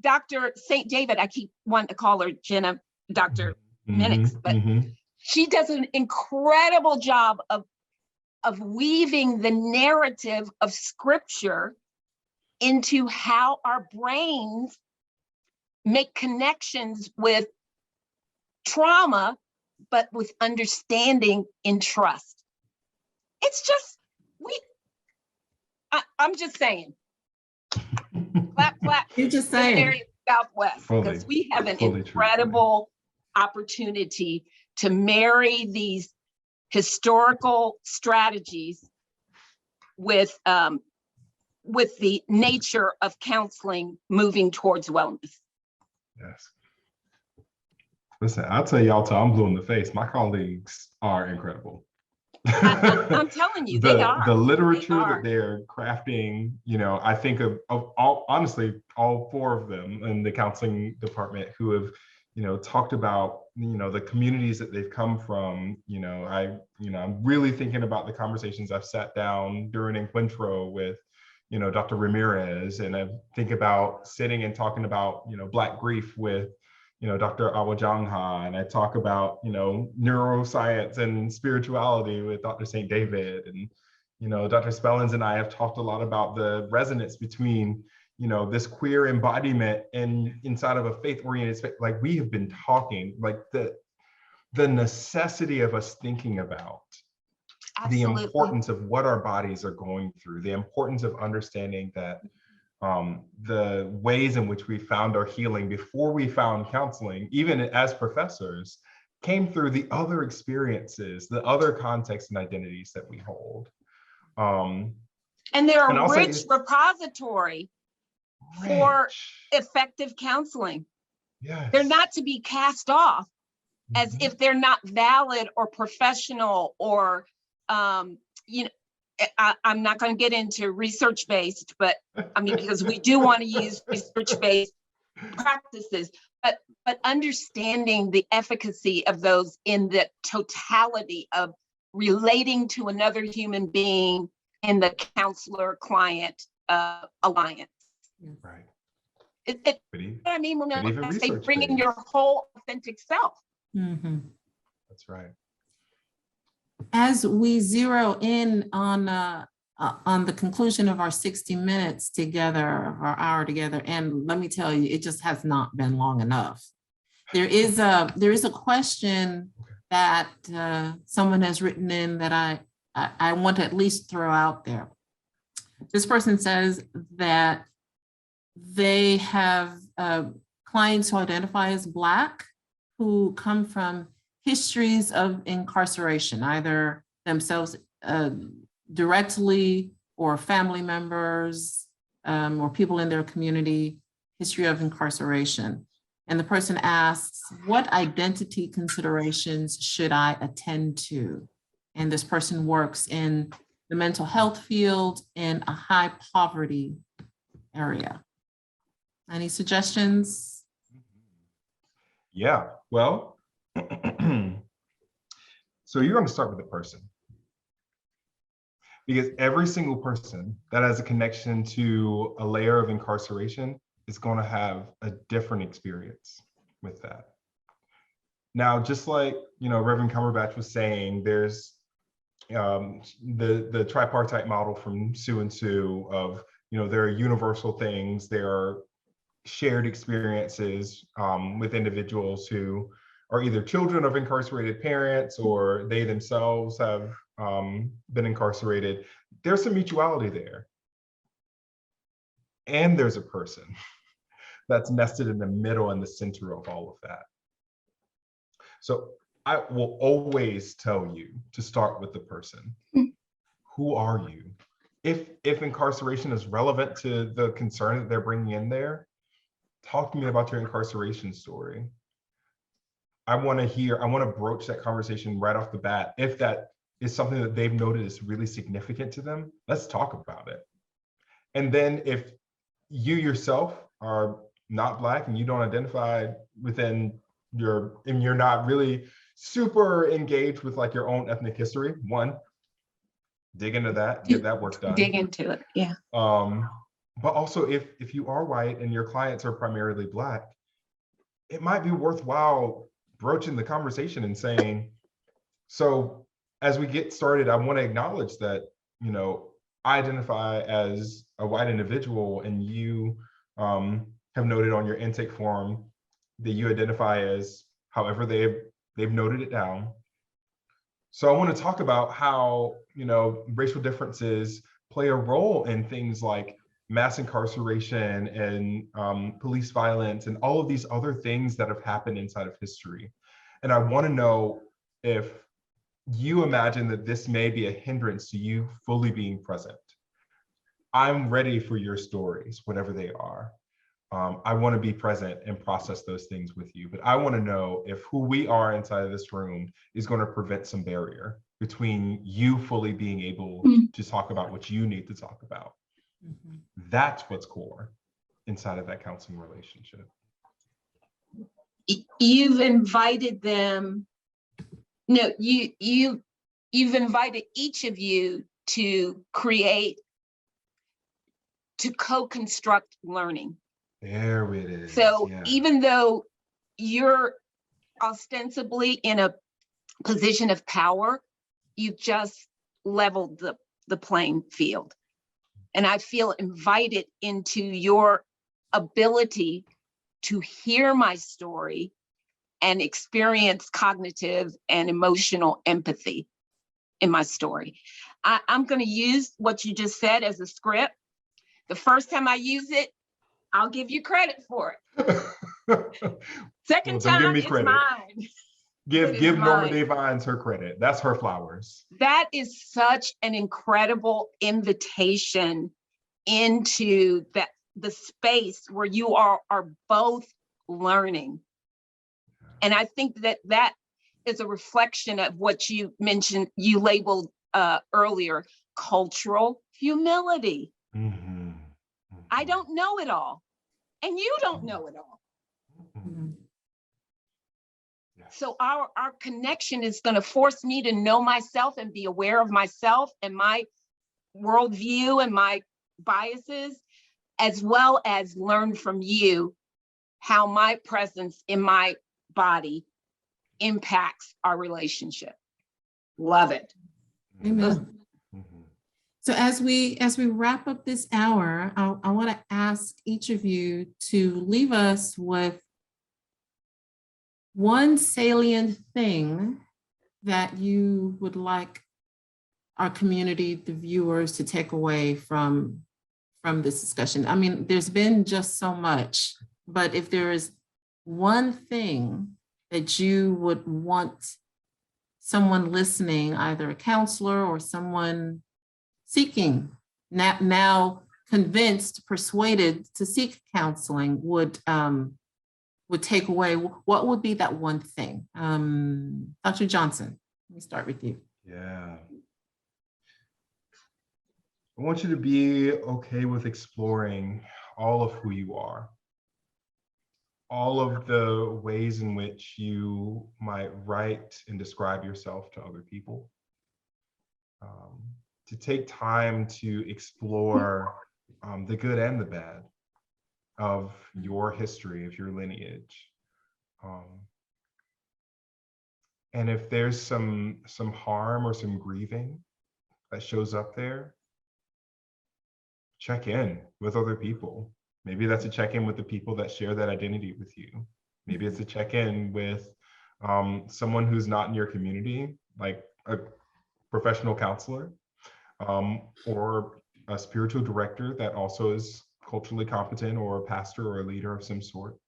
Dr. St. David, I keep wanting to call her Jenna, Dr. Minix, but she does an incredible job of weaving the narrative of scripture into how our brains make connections with trauma, but with understanding and trust. It's just, I'm just saying, clap, clap. You're just saying. Area Southwest, because we have an incredible opportunity to marry these historical strategies with the nature of counseling moving towards wellness. Yes. Listen, I'll tell y'all till I'm blue in the face. My colleagues are incredible. I'm telling you, they are. The literature that they're crafting, I think of all, honestly, all four of them in the counseling department who have, talked about, the communities that they've come from. I'm really thinking about the conversations I've sat down during Encuentro with, Dr. Ramirez, and I think about sitting and talking about, Black grief with, Dr. Awajangha, and I talk about, neuroscience and spirituality with Dr. St. David, and, Dr. Spellins and I have talked a lot about the resonance between, this queer embodiment and inside of a faith-oriented space. Like, we have been talking, like the necessity of us thinking about the importance of what our bodies are going through, the importance of understanding that the ways in which we found our healing before we found counseling, even as professors, came through the other experiences, the other contexts and identities that we hold. And they're a rich repository for effective counseling. Yes. They're not to be cast off as if they're not valid or professional or, I'm not going to get into research-based, but because we do want to use research-based practices, but understanding the efficacy of those in the totality of relating to another human being in the counselor-client alliance. Right. I mean, when I say bringing your whole authentic self. That's right. As we zero in on the conclusion of our 60 minutes together, our hour together, and let me tell you, it just has not been long enough. There is a question that someone has written in that I want to at least throw out there. This person says that they have clients who identify as Black who come from histories of incarceration, either themselves directly or family members or people in their community, history of incarceration. And the person asks, what identity considerations should I attend to? And this person works in the mental health field in a high poverty area. Any suggestions? Yeah, well, so you're going to start with the person. Because every single person that has a connection to a layer of incarceration is going to have a different experience with that. Now, just like, Reverend Cumberbatch was saying, there's the tripartite model from Sue and Sue of, there are universal things, there are shared experiences with individuals who are either children of incarcerated parents or they themselves have been incarcerated. There's some mutuality there. And there's a person that's nested in the middle and the center of all of that. So I will always tell you to start with the person. Who are you? If incarceration is relevant to the concern that they're bringing in there, talk to me about your incarceration story. I want to broach that conversation right off the bat. If that is something that they've noted is really significant to them, let's talk about it. And then if you yourself are not Black and you don't identify and you're not really super engaged with like your own ethnic history, dig into that, get that work done. Dig into it, yeah. But also if you are white and your clients are primarily Black, it might be worthwhile broaching the conversation and saying, so as we get started, I want to acknowledge that, I identify as a white individual and you have noted on your intake form that you identify as however they've noted it down. So I want to talk about how, racial differences play a role in things like mass incarceration and police violence and all of these other things that have happened inside of history. And I want to know if you imagine that this may be a hindrance to you fully being present. I'm ready for your stories, whatever they are. I want to be present and process those things with you, but I want to know if who we are inside of this room is going to prevent some barrier between you fully being able to talk about what you need to talk about. That's what's core inside of that counseling relationship. You've invited them. No, you've invited each of you to co-construct learning. There it is. So yeah. Even though you're ostensibly in a position of power, you've just leveled the playing field. And I feel invited into your ability to hear my story and experience cognitive and emotional empathy in my story. I'm going to use what you just said as a script. The first time I use it, I'll give you credit for it. Second time, it's mine. Give Norma Devines her credit. That's her flowers. That is such an incredible invitation into the space where you are both learning. And I think that is a reflection of what you mentioned, you labeled earlier, cultural humility. I don't know it all, and you don't know it all. So our connection is going to force me to know myself and be aware of myself and my worldview and my biases, as well as learn from you how my presence in my body impacts our relationship. Love it. Amen. So as we wrap up this hour, I want to ask each of you to leave us with one salient thing that you would like our community, the viewers, to take away from this discussion. I mean, there's been just so much, but if there is one thing that you would want someone listening, either a counselor or someone seeking, now convinced, persuaded to seek counseling, would take away, what would be that one thing? Dr. Johnson, let me start with you. Yeah. I want you to be okay with exploring all of who you are, all of the ways in which you might write and describe yourself to other people. to take time to explore the good and the bad of your history, of your lineage. And if there's some harm or some grieving that shows up there, check in with other people. Maybe that's a check-in with the people that share that identity with you. Maybe it's a check-in with someone who's not in your community, like a professional counselor, or a spiritual director that also is culturally competent, or a pastor or a leader of some sort.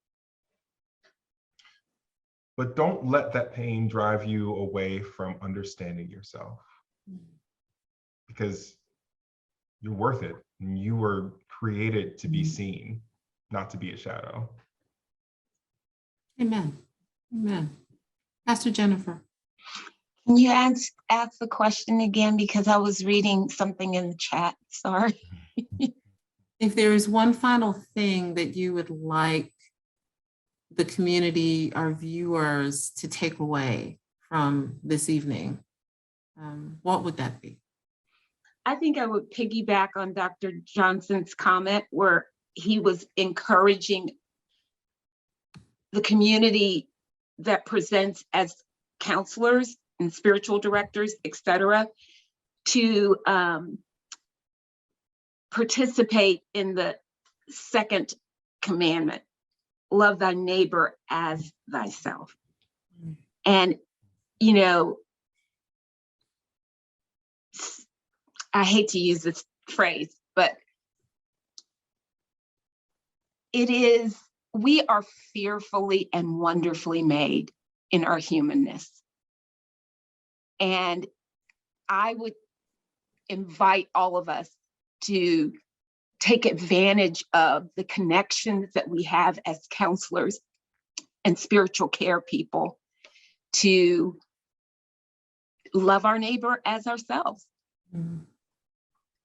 But don't let that pain drive you away from understanding yourself, because you're worth it. And you were created to be seen, not to be a shadow. Amen. Amen. Pastor Jennifer. Can you ask the question again? Because I was reading something in the chat. Sorry. If there is one final thing that you would like the community, our viewers, to take away from this evening, what would that be? I think I would piggyback on Dr. Johnson's comment where he was encouraging the community that presents as counselors and spiritual directors, et cetera, to participate in the second commandment, love thy neighbor as thyself. And, you know, I hate to use this phrase, but it is, we are fearfully and wonderfully made in our humanness. And I would invite all of us to take advantage of the connections that we have as counselors and spiritual care people to love our neighbor as ourselves. Mm-hmm.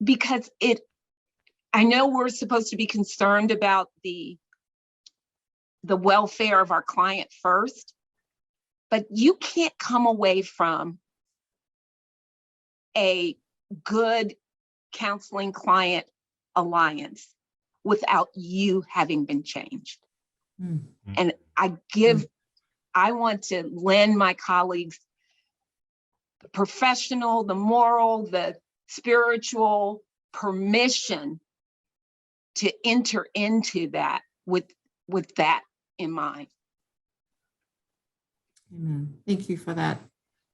Because I know we're supposed to be concerned about the welfare of our client first, but you can't come away from a good counseling client alliance without you having been changed. Mm-hmm. And I want to lend my colleagues the professional, the moral, the spiritual permission to enter into that with that in mind. Amen. Thank you for that.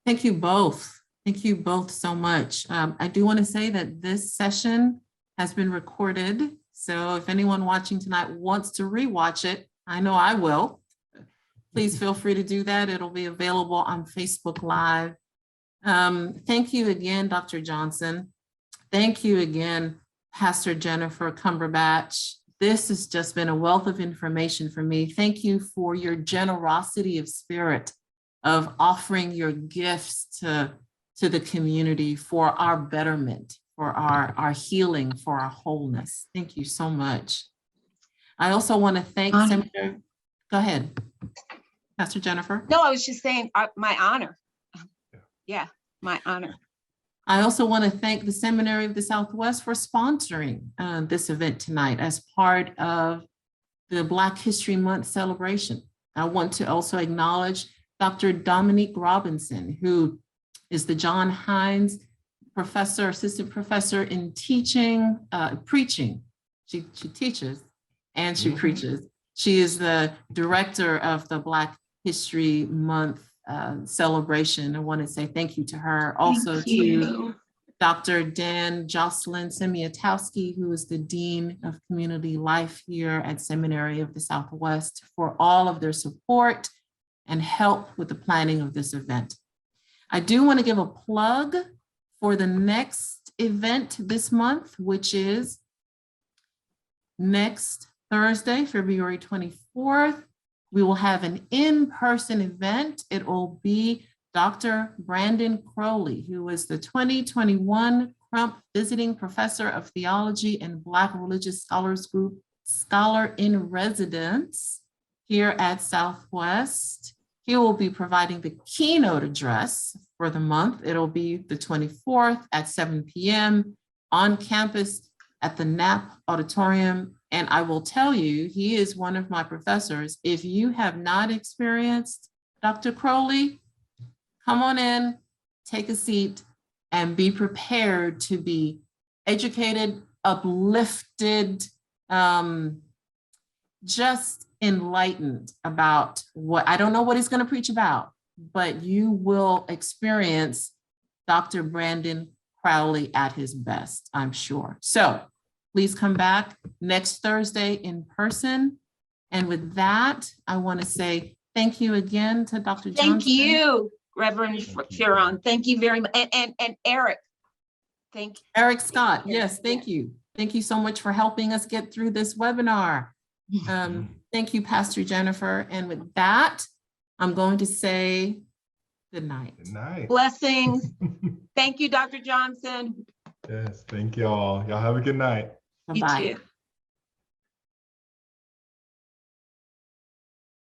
Thank you both. Thank you both so much. I do want to say that this session has been recorded. So if anyone watching tonight wants to rewatch it, I know I will. Please feel free to do that. It'll be available on Facebook Live. Thank you again, Dr. Johnson. Thank you again, Pastor Jennifer Cumberbatch. This has just been a wealth of information for me. Thank you for your generosity of spirit of offering your gifts to the community for our betterment, for our healing, for our wholeness. Thank you so much. I also want to thank Seminary. Go ahead, Pastor Jennifer. No, I was just saying my honor. Yeah, my honor. I also want to thank the Seminary of the Southwest for sponsoring this event tonight as part of the Black History Month celebration. I want to also acknowledge Dr. Dominique Robinson, who is the John Hines Professor, Assistant Professor in preaching. She teaches and she preaches. She is the director of the Black History Month celebration. I want to say thank you to her. Also to Dr. Dan Jocelyn Semiatowski, who is the Dean of Community Life here at Seminary of the Southwest, for all of their support and help with the planning of this event. I do want to give a plug for the next event this month, which is next Thursday, February 24th. We will have an in-person event. It will be Dr. Brandon Crowley, who is the 2021 Crump Visiting Professor of Theology and Black Religious Scholars Group Scholar in Residence here at Southwest, He will be providing the keynote address for the month. It'll be the 24th at 7 p.m. on campus at the Knapp Auditorium. And I will tell you, he is one of my professors. If you have not experienced Dr. Crowley, come on in, take a seat, and be prepared to be educated, uplifted, just enlightened about what, I don't know what he's going to preach about, but you will experience Dr. Brandon Crowley at his best, I'm sure. So please come back next Thursday in person. And with that, I want to say thank you again to Dr. Johnson. Thank you, Reverend Fearon. Thank you very much. And Eric, thank you. Eric Scott, yes, thank you. Thank you so much for helping us get through this webinar. Thank you, Pastor Jennifer. And with that, I'm going to say good night. Good night. Blessings. Thank you, Dr. Johnson. Yes, thank y'all. Y'all have a good night. Bye-bye. You too.